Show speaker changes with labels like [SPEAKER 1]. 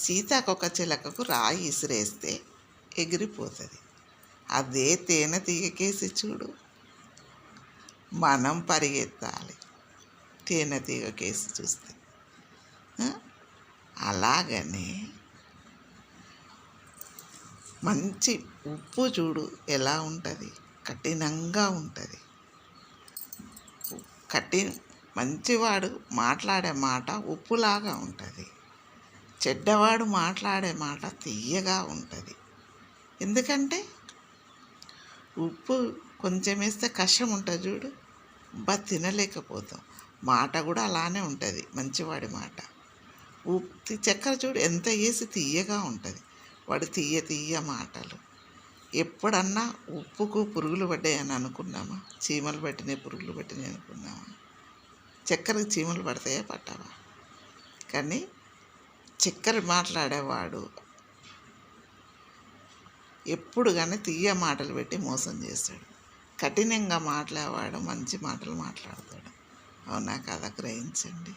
[SPEAKER 1] సీతాకోకచిలకకు రాయి ఇసిరేస్తే ఎగిరిపోతుంది. అదే తేనెటీగకేసి చూడు, మనం పరిగెత్తాలి తేనెటీగకేసి చూస్తే. అలాగనే మంచి ఉప్పు చూడు ఎలా ఉంటుంది, కఠినంగా ఉంటుంది. మంచివాడు మాట్లాడే మాట ఉప్పులాగా ఉంటుంది, చెడ్డవాడు మాట్లాడే మాట తీయగా ఉంటుంది. ఎందుకంటే ఉప్పు కొంచెం వేస్తే కషం ఉంటుంది చూడు, తినలేకపోతాం. మాట కూడా అలానే ఉంటుంది మంచివాడి మాట. చక్కెర చూడు ఎంత వేసి తీయగా ఉంటుంది, వాడు తీయ మాటలు. ఎప్పుడన్నా ఉప్పుకు పురుగులు పడ్డాయని అనుకున్నామా? చీమలు పట్టినాయి, పురుగులు పట్టినాయి అనుకున్నామా? చక్కెరకు చీమలు పడతాయా? పట్టవా? కానీ చక్కెర మాట్లాడేవాడు ఎప్పుడు కానీ తీయ మాటలు పెట్టి మోసం చేస్తాడు. కఠినంగా మాట్లాడేవాడు మంచి మాటలు మాట్లాడతాడు. అవునా కదా? గ్రహించండి.